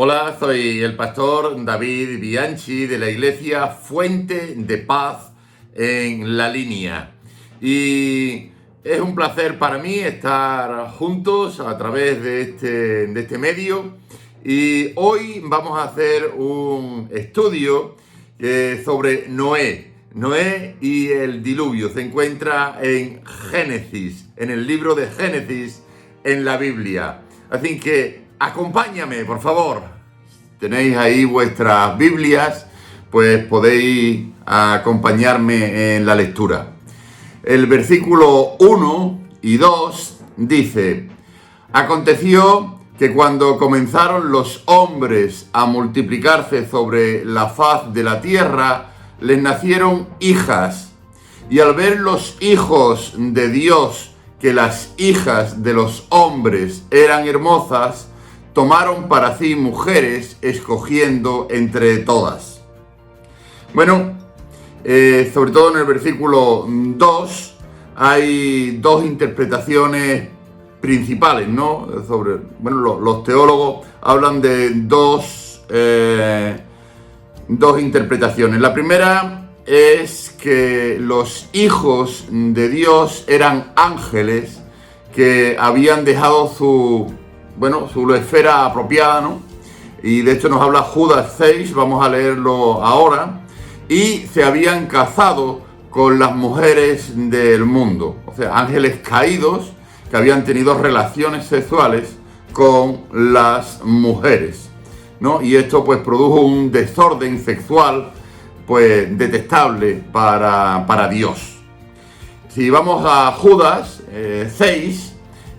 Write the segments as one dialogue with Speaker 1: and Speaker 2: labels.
Speaker 1: Hola, soy el pastor David Bianchi de la iglesia Fuente de Paz en La Línea. Y es un placer para mí estar juntos a través de este medio. Y hoy vamos a hacer un estudio sobre Noé. Noé y el diluvio. Se encuentra en Génesis, en el libro de Génesis en la Biblia. Así que acompáñame, por favor. Tenéis ahí vuestras Biblias, pues podéis acompañarme en la lectura. El versículo 1 y 2 dice: Aconteció que cuando comenzaron los hombres a multiplicarse sobre la faz de la tierra, les nacieron hijas, y al ver los hijos de Dios que las hijas de los hombres eran hermosas, tomaron para sí mujeres, escogiendo entre todas. Bueno, sobre todo en el versículo 2 hay dos interpretaciones principales, ¿no? Los teólogos hablan de dos interpretaciones. La primera es que los hijos de Dios eran ángeles que habían dejado su esfera apropiada, ¿no? Y de hecho nos habla Judas 6, vamos a leerlo ahora, y se habían casado con las mujeres del mundo, o sea, ángeles caídos que habían tenido relaciones sexuales con las mujeres, ¿no? Y esto pues produjo un desorden sexual pues detestable para Dios. Si vamos a Judas 6,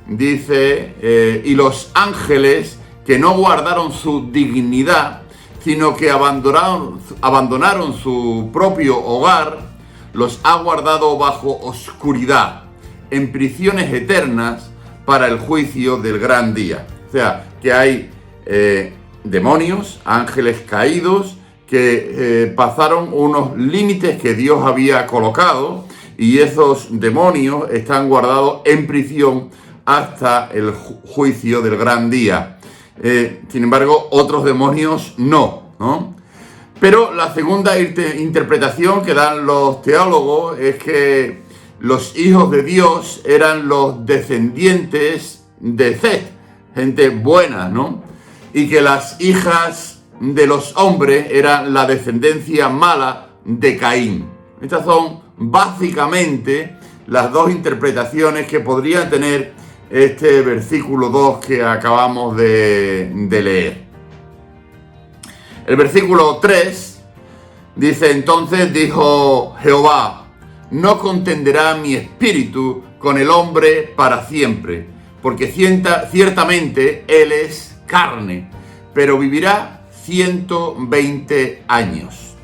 Speaker 1: dice, y los ángeles que no guardaron su dignidad, sino que abandonaron su propio hogar, los ha guardado bajo oscuridad, en prisiones eternas para el juicio del gran día. O sea, que hay demonios, ángeles caídos, que pasaron unos límites que Dios había colocado, y esos demonios están guardados en prisión hasta el juicio del gran día. Sin embargo, otros demonios no. Pero la segunda interpretación que dan los teólogos es que los hijos de Dios eran los descendientes de Set, gente buena, ¿no? Y que las hijas de los hombres eran la descendencia mala de Caín. Estas son básicamente las dos interpretaciones que podría tener este versículo 2 que acabamos de leer. El versículo 3 dice: Entonces dijo Jehová: no contenderá mi espíritu con el hombre para siempre, porque ciertamente él es carne, pero vivirá 120 años.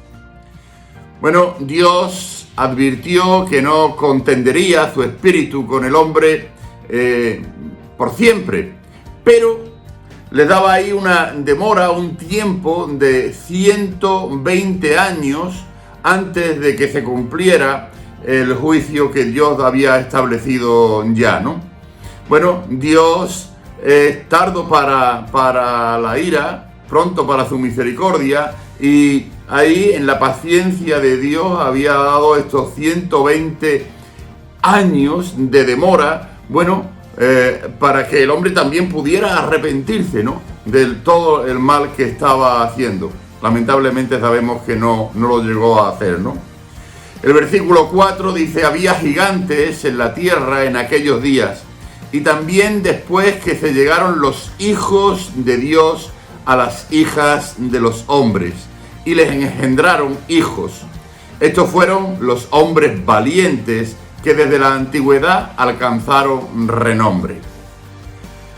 Speaker 1: Bueno, Dios advirtió que no contendería su espíritu con el hombre por siempre, pero le daba ahí una demora, un tiempo de 120 años antes de que se cumpliera el juicio que Dios había establecido ya, ¿no? Bueno, Dios es tardo para la ira, pronto para su misericordia, y ahí en la paciencia de Dios había dado estos 120 años de demora, para que el hombre también pudiera arrepentirse, ¿no?, de todo el mal que estaba haciendo. Lamentablemente sabemos que no lo llegó a hacer, ¿no? El versículo 4 dice: había gigantes en la tierra en aquellos días, y también después que se llegaron los hijos de Dios a las hijas de los hombres, y les engendraron hijos. Estos fueron los hombres valientes que desde la antigüedad alcanzaron renombre.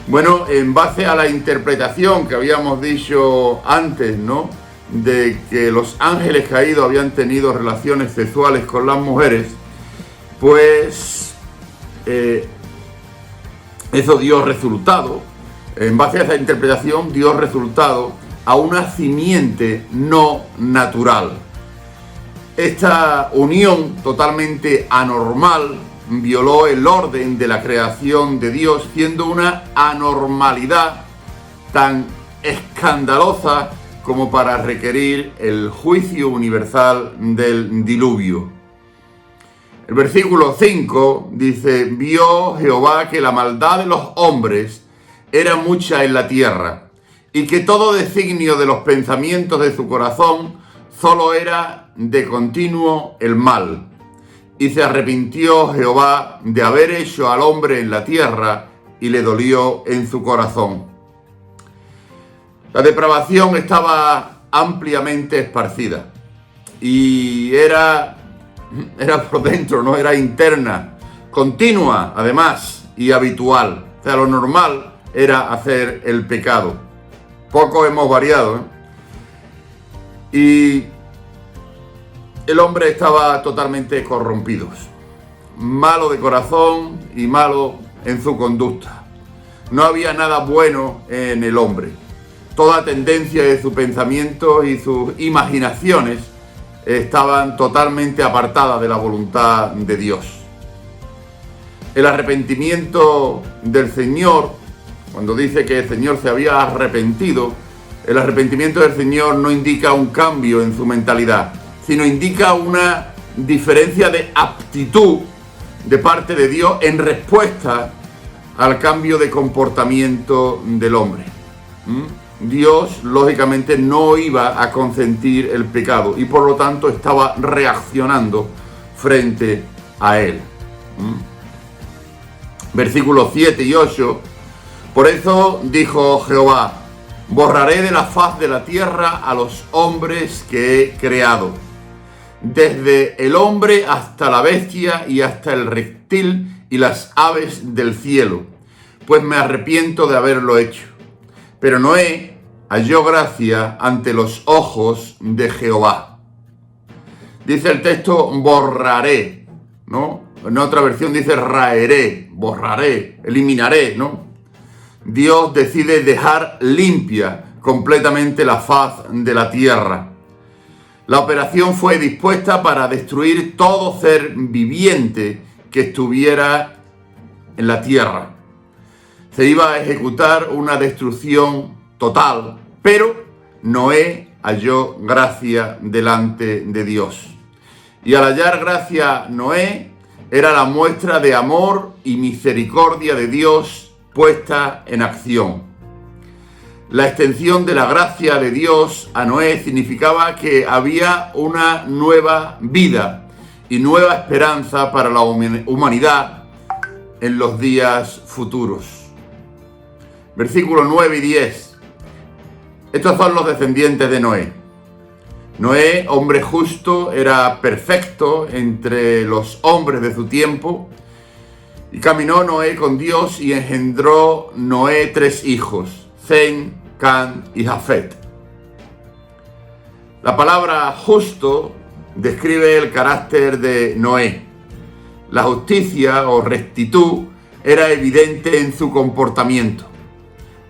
Speaker 1: Bueno, en base a la interpretación que habíamos dicho antes, ¿no?, de que los ángeles caídos habían tenido relaciones sexuales con las mujeres, pues eso dio resultado. En base a esa interpretación dio resultado a una simiente no natural. Esta unión totalmente anormal violó el orden de la creación de Dios, siendo una anormalidad tan escandalosa como para requerir el juicio universal del diluvio. El versículo 5 dice: vio Jehová que la maldad de los hombres era mucha en la tierra, y que todo designio de los pensamientos de su corazón solo era de continuo el mal. Y se arrepintió Jehová de haber hecho al hombre en la tierra, y le dolió en su corazón. La depravación estaba ampliamente esparcida, y era por dentro, no era interna, continua además y habitual. O sea, lo normal era hacer el pecado. Poco hemos variado, Y el hombre estaba totalmente corrompido, malo de corazón y malo en su conducta. No había nada bueno en el hombre. Toda tendencia de su pensamiento y sus imaginaciones estaban totalmente apartadas de la voluntad de Dios. El arrepentimiento del Señor, cuando dice que el Señor se había arrepentido, el arrepentimiento del Señor no indica un cambio en su mentalidad, sino indica una diferencia de aptitud de parte de Dios en respuesta al cambio de comportamiento del hombre. Dios, lógicamente, no iba a consentir el pecado y por lo tanto estaba reaccionando frente a él. Versículos 7 y 8. Por eso dijo Jehová: borraré de la faz de la tierra a los hombres que he creado, desde el hombre hasta la bestia y hasta el reptil y las aves del cielo, pues me arrepiento de haberlo hecho. Pero Noé halló gracia ante los ojos de Jehová. Dice el texto borraré, ¿no? En otra versión dice raeré, borraré, eliminaré, ¿no? Dios decide dejar limpia completamente la faz de la tierra. La operación fue dispuesta para destruir todo ser viviente que estuviera en la tierra. Se iba a ejecutar una destrucción total, pero Noé halló gracia delante de Dios. Y al hallar gracia Noé, era la muestra de amor y misericordia de Dios puesta en acción. La extensión de la gracia de Dios a Noé significaba que había una nueva vida y nueva esperanza para la humanidad en los días futuros. Versículos 9 y 10. Estos son los descendientes de Noé. Noé, hombre justo, era perfecto entre los hombres de su tiempo. Y caminó Noé con Dios y engendró Noé 3 hijos, Sem, Can y Jafet. La palabra justo describe el carácter de Noé. La justicia o rectitud era evidente en su comportamiento.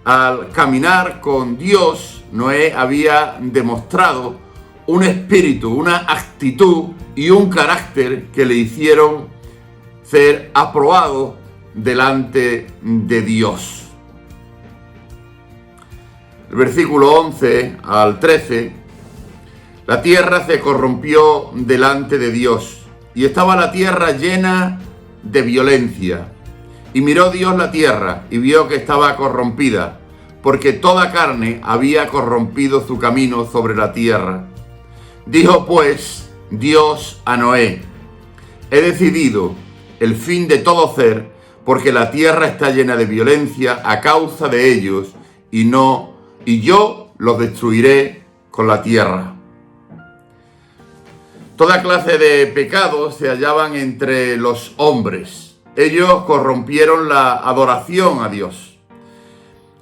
Speaker 1: Al caminar con Dios, Noé había demostrado un espíritu, una actitud y un carácter que le hicieron ser aprobado delante de Dios. El versículo 11 al 13. La tierra se corrompió delante de Dios, y estaba la tierra llena de violencia. Y miró Dios la tierra, y vio que estaba corrompida, porque toda carne había corrompido su camino sobre la tierra. Dijo pues Dios a Noé: he decidido el fin de todo ser, porque la tierra está llena de violencia a causa de ellos, y yo los destruiré con la tierra. Toda clase de pecados se hallaban entre los hombres. Ellos corrompieron la adoración a Dios.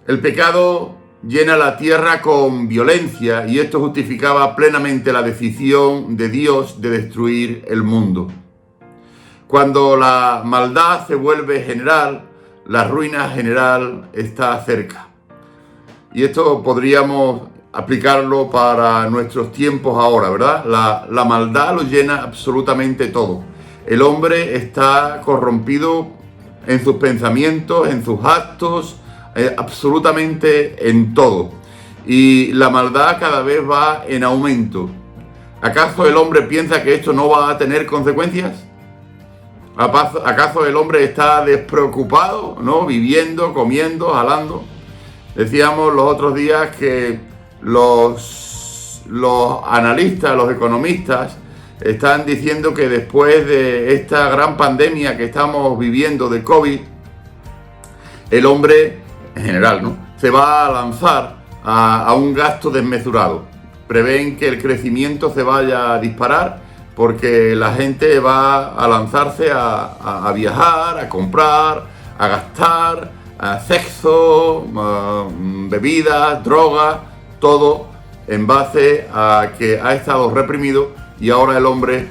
Speaker 1: El pecado llena la tierra con violencia, y esto justificaba plenamente la decisión de Dios de destruir el mundo. Cuando la maldad se vuelve general, la ruina general está cerca. Y esto podríamos aplicarlo para nuestros tiempos ahora, ¿verdad? La maldad lo llena absolutamente todo. El hombre está corrompido en sus pensamientos, en sus actos, absolutamente en todo. y la maldad cada vez va en aumento. ¿Acaso el hombre piensa que esto no va a tener consecuencias? ¿Acaso el hombre está despreocupado, ¿no? Viviendo, comiendo, jalando? Decíamos los otros días que los analistas, los economistas, están diciendo que después de esta gran pandemia que estamos viviendo de COVID, el hombre, en general, ¿no?, se va a lanzar a un gasto desmesurado. Prevén que el crecimiento se vaya a disparar porque la gente va a lanzarse a viajar, a comprar, a gastar, a sexo, bebidas, drogas, todo en base a que ha estado reprimido y ahora el hombre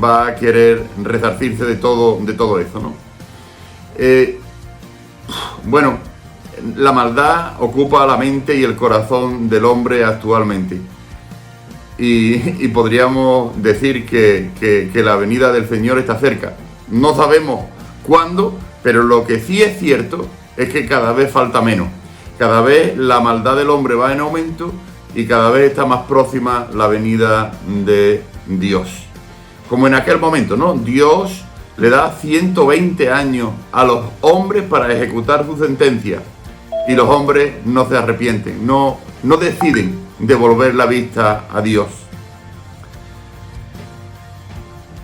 Speaker 1: va a querer resarcirse de todo eso, ¿no? Bueno, la maldad ocupa la mente y el corazón del hombre actualmente. Y podríamos decir que la venida del Señor está cerca. No sabemos cuándo, pero lo que sí es cierto es que cada vez falta menos. Cada vez la maldad del hombre va en aumento y cada vez está más próxima la venida de Dios. Como en aquel momento, ¿no? Dios le da 120 años a los hombres para ejecutar su sentencia y los hombres no se arrepienten, no deciden devolver la vista a Dios.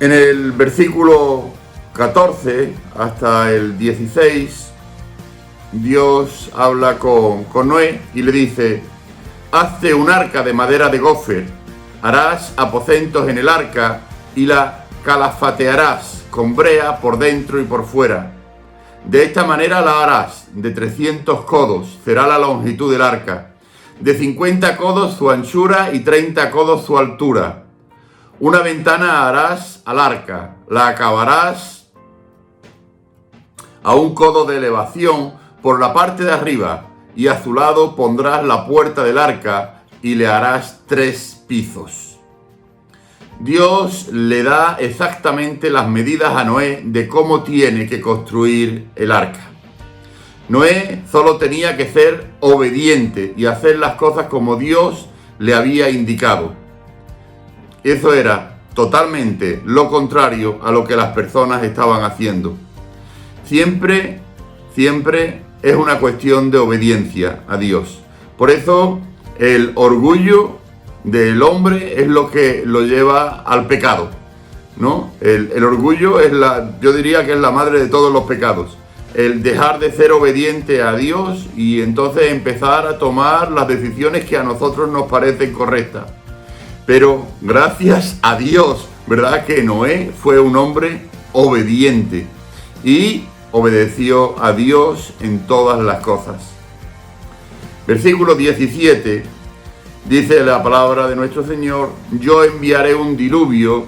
Speaker 1: En el versículo 14 hasta el 16, Dios habla con Noé y le dice: hazte un arca de madera de gofer, harás aposentos en el arca y la calafatearás con brea por dentro y por fuera. De esta manera la harás de 300 codos, será la longitud del arca, de 50 codos su anchura y 30 codos su altura. Una ventana harás al arca, la acabarás a un codo de elevación por la parte de arriba, y a su lado pondrás la puerta del arca y le harás 3 pisos. Dios le da exactamente las medidas a Noé de cómo tiene que construir el arca. Noé solo tenía que ser obediente y hacer las cosas como Dios le había indicado. Eso era totalmente lo contrario a lo que las personas estaban haciendo. Siempre es una cuestión de obediencia a Dios. Por eso el orgullo del hombre es lo que lo lleva al pecado, ¿no? El orgullo yo diría que es la madre de todos los pecados. El dejar de ser obediente a Dios y entonces empezar a tomar las decisiones que a nosotros nos parecen correctas. Pero gracias a Dios, ¿verdad?, que Noé fue un hombre obediente y obedeció a Dios en todas las cosas. Versículo 17 dice la palabra de nuestro Señor: yo enviaré un diluvio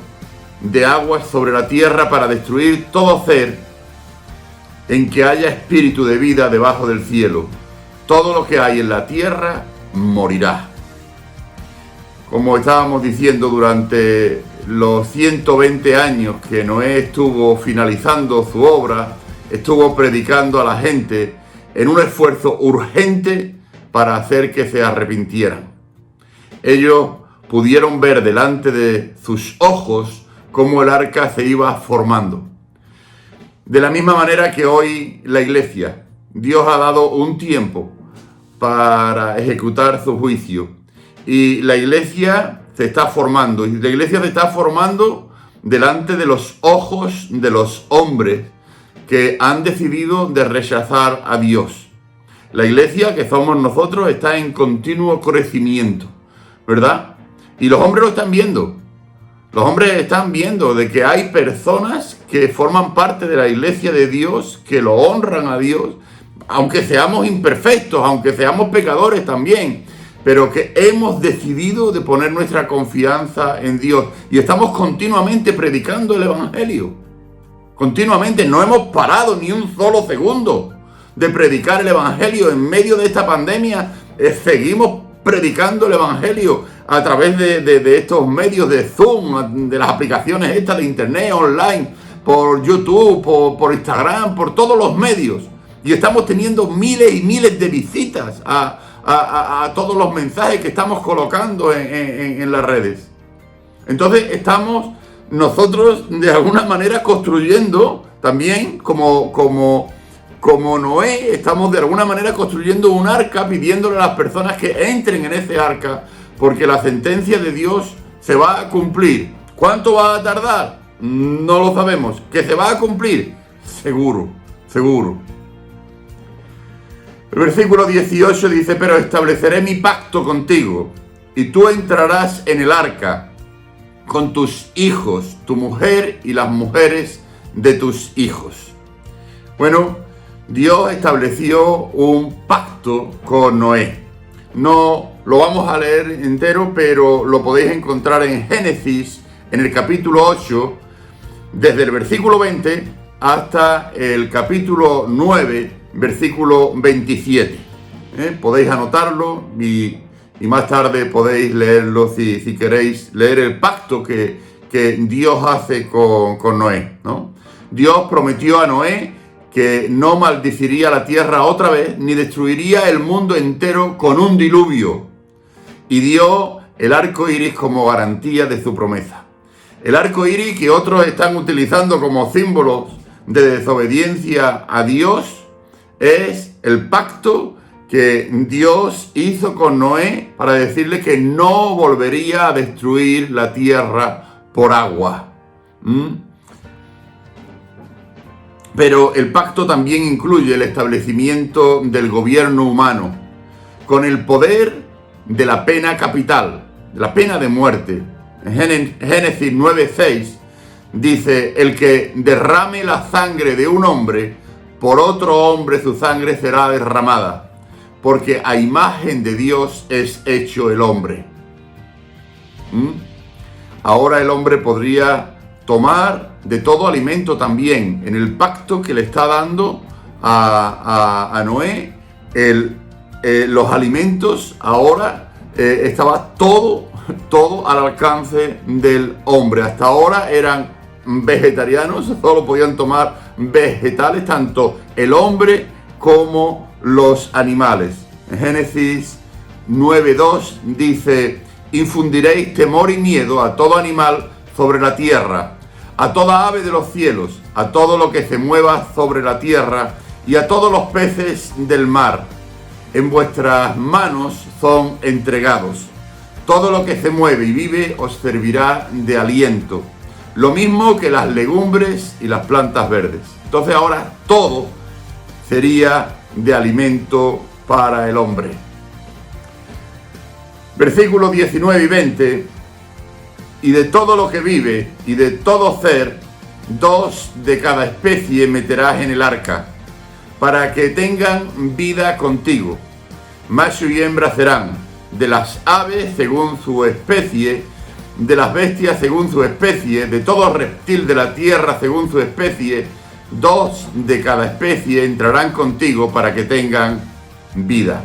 Speaker 1: de aguas sobre la tierra para destruir todo ser en que haya espíritu de vida debajo del cielo. Todo lo que hay en la tierra morirá. Como estábamos diciendo, durante los 120 años que Noé estuvo finalizando su obra, estuvo predicando a la gente en un esfuerzo urgente para hacer que se arrepintieran. Ellos pudieron ver delante de sus ojos cómo el arca se iba formando. De la misma manera que hoy la iglesia, Dios ha dado un tiempo para ejecutar su juicio. Y la iglesia se está formando. Y la iglesia se está formando delante de los ojos de los hombres que han decidido de rechazar a Dios. La iglesia, que somos nosotros, está en continuo crecimiento, ¿verdad? Y los hombres lo están viendo. Los hombres están viendo de que hay personas que forman parte de la iglesia de Dios, que lo honran a Dios, aunque seamos imperfectos, aunque seamos pecadores también, pero que hemos decidido de poner nuestra confianza en Dios. Y estamos continuamente predicando el Evangelio. Continuamente, no hemos parado ni un solo segundo de predicar el Evangelio. En medio de esta pandemia, seguimos predicando el Evangelio a través de estos medios de Zoom, de las aplicaciones estas de internet, online, por YouTube, por Instagram, por todos los medios. Y estamos teniendo miles y miles de visitas a a todos los mensajes que estamos colocando en las redes. Entonces estamos nosotros de alguna manera construyendo también como Noé, estamos de alguna manera construyendo un arca, pidiéndole a las personas que entren en ese arca, porque la sentencia de Dios se va a cumplir. ¿Cuánto va a tardar? No lo sabemos. ¿Que se va a cumplir? Seguro, seguro. El versículo 18 dice: pero estableceré mi pacto contigo, y tú entrarás en el arca con tus hijos, tu mujer y las mujeres de tus hijos. Bueno, Dios estableció un pacto con Noé. No lo vamos a leer entero, pero lo podéis encontrar en Génesis, en el capítulo 8, desde el versículo 20 hasta el capítulo 9, versículo 27. Podéis anotarlo y más tarde podéis leerlo si queréis leer el pacto que Dios hace con Noé, ¿no? Dios prometió a Noé que no maldeciría la tierra otra vez, ni destruiría el mundo entero con un diluvio. Y dio el arco iris como garantía de su promesa. El arco iris, que otros están utilizando como símbolos de desobediencia a Dios, es el pacto que Dios hizo con Noé para decirle que no volvería a destruir la tierra por agua. Pero el pacto también incluye el establecimiento del gobierno humano, con el poder de la pena capital, la pena de muerte. En Génesis 9:6 dice: el que derrame la sangre de un hombre, por otro hombre su sangre será derramada, porque a imagen de Dios es hecho el hombre. Ahora el hombre podría tomar de todo alimento también. En el pacto que le está dando a Noé, los alimentos ahora estaba todo al alcance del hombre. Hasta ahora eran vegetarianos, solo podían tomar vegetales, tanto el hombre como los animales. En Génesis 9:2 dice: infundiréis temor y miedo a todo animal sobre la tierra, a toda ave de los cielos, a todo lo que se mueva sobre la tierra y a todos los peces del mar. En vuestras manos son entregados. Todo lo que se mueve y vive os servirá de aliento, lo mismo que las legumbres y las plantas verdes. Entonces ahora todo sería de alimento para el hombre. Versículos 19 y 20: y de todo lo que vive y de todo ser, 2 de cada especie meterás en el arca, para que tengan vida contigo. Macho y hembra serán, de las aves según su especie, de las bestias según su especie, de todo reptil de la tierra según su especie, 2 de cada especie entrarán contigo para que tengan vida.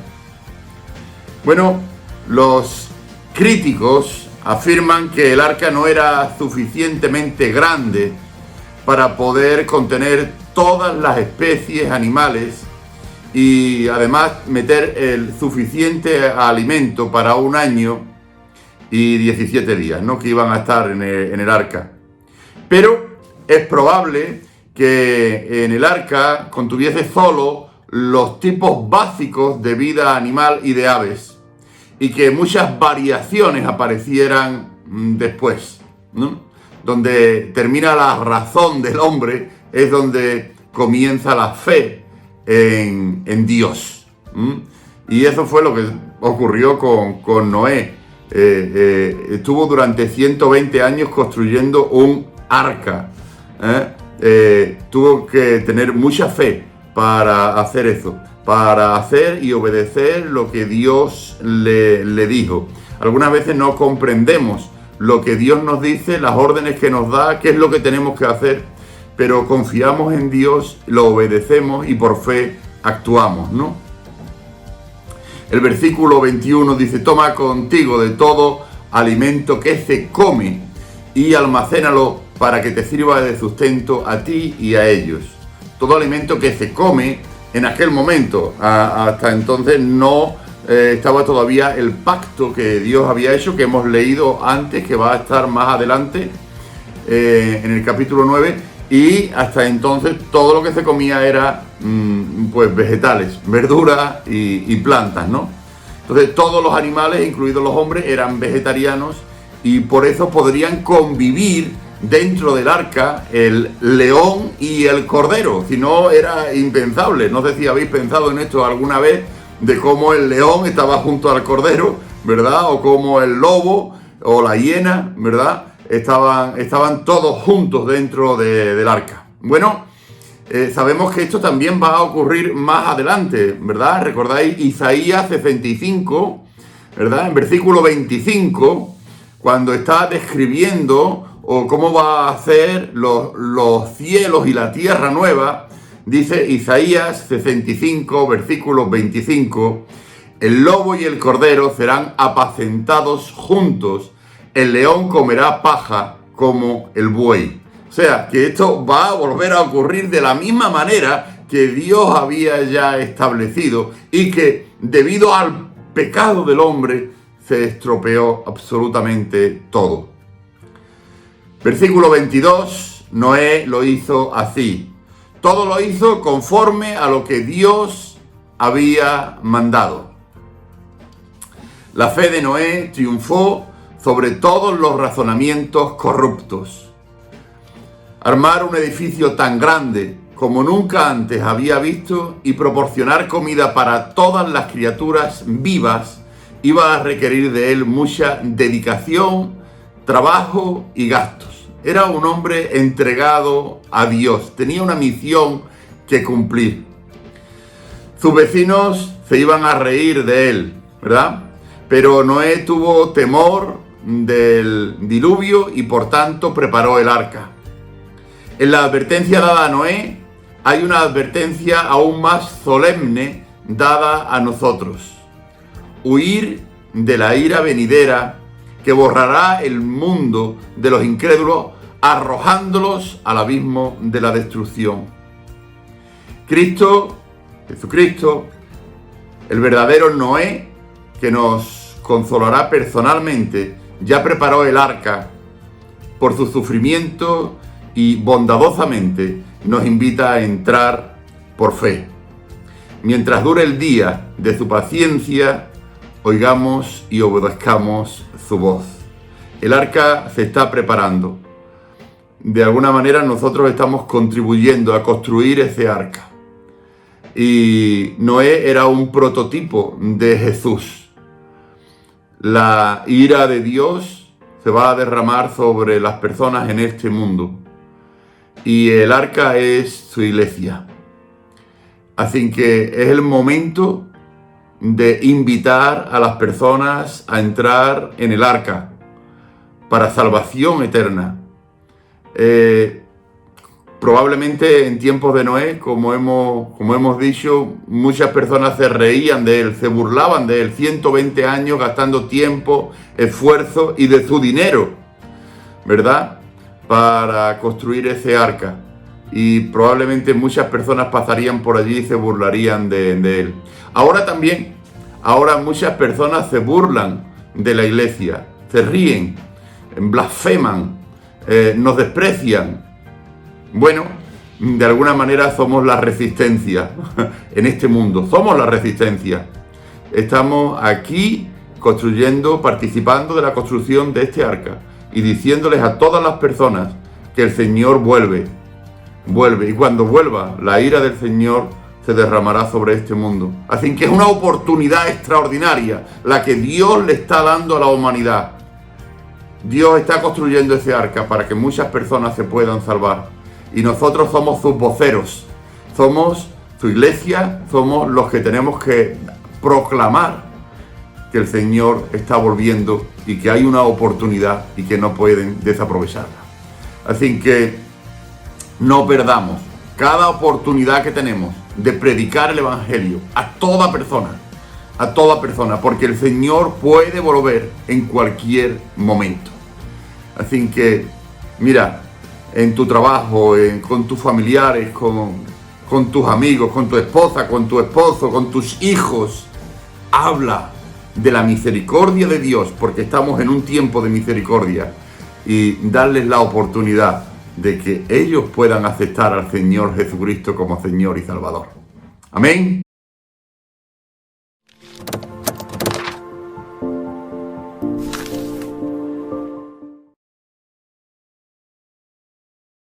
Speaker 1: Bueno, los críticos afirman que el arca no era suficientemente grande para poder contener todas las especies animales y además meter el suficiente alimento para 1 año y 17 días, ¿no?, que iban a estar en el arca. Pero es probable que en el arca contuviese solo los tipos básicos de vida animal y de aves, y que muchas variaciones aparecieran después, ¿no? Donde termina la razón del hombre es donde comienza la fe en Dios. Y eso fue lo que ocurrió con Noé. Estuvo durante 120 años construyendo un arca. Tuvo que tener mucha fe para hacer eso, para hacer y obedecer lo que Dios le dijo. Algunas veces no comprendemos lo que Dios nos dice, las órdenes que nos da, qué es lo que tenemos que hacer, pero confiamos en Dios, lo obedecemos y por fe actuamos, ¿no? El versículo 21 dice: toma contigo de todo alimento que se come y almacénalo para que te sirva de sustento a ti y a ellos. Todo alimento que se come en aquel momento, hasta entonces no estaba todavía el pacto que Dios había hecho, que hemos leído antes, que va a estar más adelante en el capítulo 9, y hasta entonces todo lo que se comía era pues vegetales, verduras y plantas, ¿no? Entonces todos los animales, incluidos los hombres, eran vegetarianos y por eso podrían convivir dentro del arca el león y el cordero. Si no, era impensable. No sé si habéis pensado en esto alguna vez, de cómo el león estaba junto al cordero, ¿verdad? O cómo el lobo o la hiena, ¿verdad? Estaban todos juntos dentro del arca. Bueno, sabemos que esto también va a ocurrir más adelante, ¿verdad? Recordáis Isaías 65, ¿verdad? En versículo 25, cuando está describiendo o cómo va a hacer los cielos y la tierra nueva, dice Isaías 65, versículo 25, el lobo y el cordero serán apacentados juntos, el león comerá paja como el buey. O sea, que esto va a volver a ocurrir de la misma manera que Dios había ya establecido y que debido al pecado del hombre se estropeó absolutamente todo. Versículo 22, Noé lo hizo así. Todo lo hizo conforme a lo que Dios había mandado. La fe de Noé triunfó sobre todos los razonamientos corruptos. Armar un edificio tan grande como nunca antes había visto y proporcionar comida para todas las criaturas vivas iba a requerir de él mucha dedicación, trabajo y gastos. Era un hombre entregado a Dios, tenía una misión que cumplir. Sus vecinos se iban a reír de él, ¿verdad? Pero Noé tuvo temor del diluvio y por tanto preparó el arca. En la advertencia dada a Noé hay una advertencia aún más solemne dada a nosotros. Huir de la ira venidera que borrará el mundo de los incrédulos, arrojándolos al abismo de la destrucción. Jesucristo, el verdadero Noé, que nos consolará personalmente, ya preparó el arca por su sufrimiento y bondadosamente nos invita a entrar por fe. Mientras dure el día de su paciencia, oigamos y obedezcamos su voz. El arca se está preparando. De alguna manera nosotros estamos contribuyendo a construir ese arca. Y Noé era un prototipo de Jesús. La ira de Dios se va a derramar sobre las personas en este mundo. Y el arca es su iglesia. Así que es el momento de invitar a las personas a entrar en el arca para salvación eterna. Probablemente en tiempos de Noé, como hemos dicho, muchas personas se reían de él, se burlaban de él, 120 años gastando tiempo, esfuerzo y de su dinero, ¿verdad?, para construir ese arca. Y probablemente muchas personas pasarían por allí y se burlarían de él. Ahora muchas personas se burlan de la iglesia, se ríen, blasfeman, nos desprecian. Bueno, de alguna manera somos la resistencia en este mundo, somos la resistencia. Estamos aquí construyendo, participando de la construcción de este arca y diciéndoles a todas las personas que el Señor vuelve, y cuando vuelva, la ira del Señor se derramará sobre este mundo. Así que es una oportunidad extraordinaria la que Dios le está dando a la humanidad. Dios está construyendo ese arca para que muchas personas se puedan salvar. Y nosotros somos sus voceros, somos su iglesia, somos los que tenemos que proclamar que el Señor está volviendo y que hay una oportunidad y que no pueden desaprovecharla. Así que no perdamos cada oportunidad que tenemos de predicar el Evangelio a toda persona, porque el Señor puede volver en cualquier momento. Así que, mira, en tu trabajo, con tus familiares, con tus amigos, con tu esposa, con tu esposo, con tus hijos, habla de la misericordia de Dios, porque estamos en un tiempo de misericordia, y darles la oportunidad de que ellos puedan aceptar al Señor Jesucristo como Señor y Salvador. Amén.